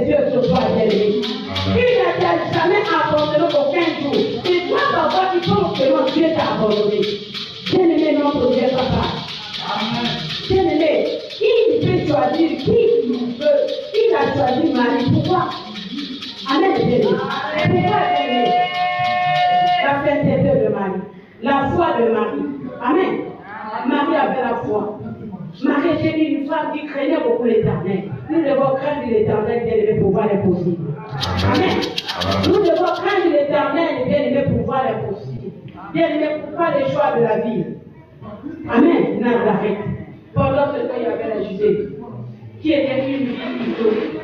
ses yeux sur toi, bien-aimé. Il ne t'a jamais abandonné aucun jour. Et toi, parfois, tu penses que non, Dieu t'a abandonné. Bien-aimé, notre Dieu, papa. Bien-aimé, il peut choisir qui il veut. Il a choisi Marie. Pourquoi? Amen, bien-aimé. Pourquoi, bien-aimé? La sainteté de Marie. La foi de Marie. Amen. Marie avait la foi. Marie était une femme qui craignait beaucoup l'Éternel. Nous devons craindre l'Éternel, bien-aimé, pour voir l'impossible. Amen. Nous devons craindre l'Éternel, bien-aimé, pour voir l'impossible. Bien-aimé, pour faire les choix de la vie. Amen. Nazareth. Pendant ce temps, il y avait la Judée, qui était une ville historique.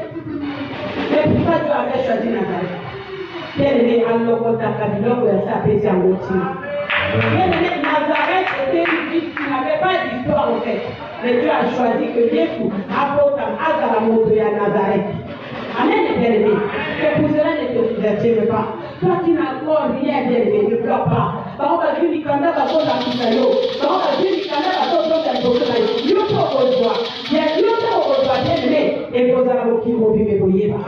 Mais pourquoi Dieu avait choisi Nazareth? Bien-aimé, alors quand ta Babylone, ça s'appelait en continent. Bien-aimé, Nazareth était une ville qui n'avait pas d'histoire en fait. Mais Dieu a choisi que Jésus apporte à la moto et à Nazareth. Amen, bien-aimé. Que pour cela ne te divertis pas. Toi qui n'as encore rien, bien-aimé, ne pleure pas. Par contre, Dieu dit qu'on a la chose à tout à l'eau. Par contre, Dieu dit qu'on a la chose à tout à l'eau. Il y a trop de joie. Il y a trop de joie, bien-aimé. Et vous allez vous qui vous vivez, vous voyez pas.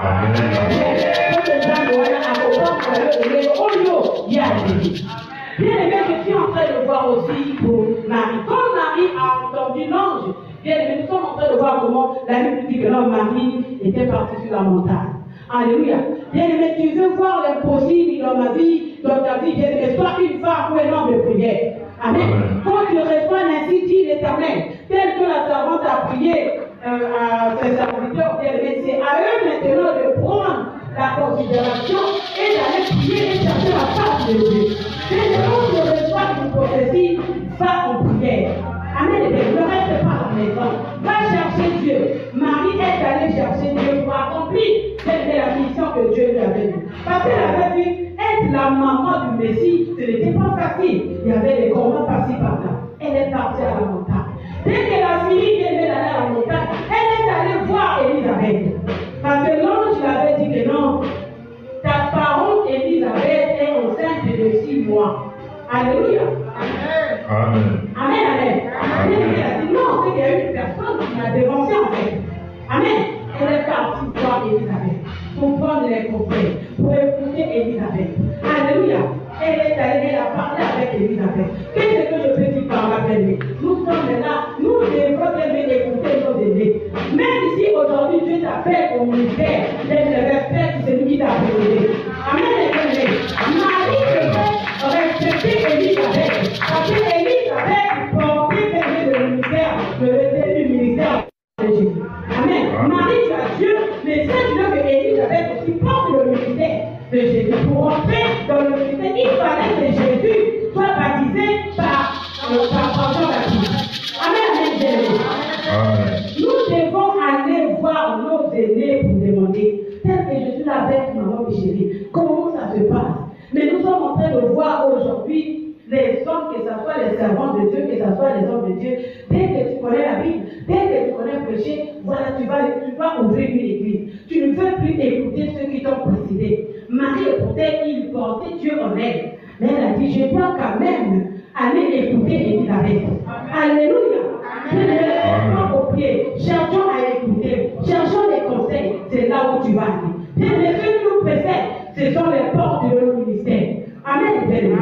Bien-aimé, je suis en train de voir aussi pour Marie. Quand Marie a entendu l'ange, bien-aimé, nous sommes en train de voir comment la Bible dit que l'homme Marie était parti sur la montagne. Alléluia. Bien-aimé, tu veux voir l'impossible dans ma vie, dans ta vie, bien-aimé, sois une femme ou un homme de prière. Amen. Quand tu reçois ainsi dit l'Éternel, tel que la servante a prié à ses serviteurs, bien-aimé, c'est à eux maintenant de prendre la considération et d'aller prier et chercher la face de Dieu. Et quand tu reçois une prophétie, va en prière. Amen. Ne reste pas à la maison. Va chercher Dieu. Marie est allée chercher Dieu pour accomplir la mission que Dieu lui avait donnée. Parce qu'elle avait vu être la maman du Messie, ce n'était pas facile. Il y avait des combats par-ci par-là. Elle est partie à la montagne. Dès qu'elle a fini d'aller à la montagne, elle est allée voir Élisabeth. Parce que l'ange lui avait dit que non, ta parente Élisabeth est enceinte de 6 mois. Alléluia. Amen. Amen, amen. Amen. Elle a dit non, c'est qu'il y a une personne qui m'a dévancé en fait. Amen. Elle est partie voir Élisabeth pour prendre les conseils, pour écouter Élisabeth. Alléluia. Elle est allée, elle a parlé avec Élisabeth. Qu'est-ce que je peux dire par la belle? Nous sommes là, nous devons écouter nos aînés. Même si aujourd'hui Dieu t'appelle au ministère, le respect, c'est lui qui t'a appelé. Amen, les aînés. Marie devait respecter Élisabeth. Parce que Élisabeth portait le ministère, le ministère de Jésus. Amen. Marie, tu as Dieu, mais ça, tu veux que Élisabeth aussi porte le ministère de Jésus. Pour entrer dans le ministère, il fallait que Jésus soit baptisé par Jean-Baptiste. Amen, amen. Nous devons aller voir nos aînés pour demander, tel que je suis là avec maman chérie, comment ça se passe. Mais nous sommes en train de voir aujourd'hui les hommes, que ce soit les servants de Dieu, que ce soit les hommes de Dieu, dès que tu connais la Bible, dès que tu connais prêcher, voilà, tu vas ouvrir une église. Tu ne veux plus écouter ceux qui t'ont précédé. Marie écoutait, il portait Dieu en elle. Mais elle a dit, je dois quand même aller écouter Élisabeth. Alléluia. Ne laisse pas au pied. Cherchons à écouter. Cherchons les conseils. C'est là où tu vas aller. Bien, les ceux qui nous précèdent, ce sont les portes de notre ministère. Amen.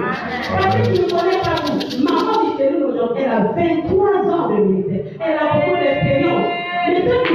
Parce que tu ne connais pas tout. Maman dit que nous aujourd'hui, elle a 23 ans de ministère. Elle a beaucoup d'expérience. Mais toi, tu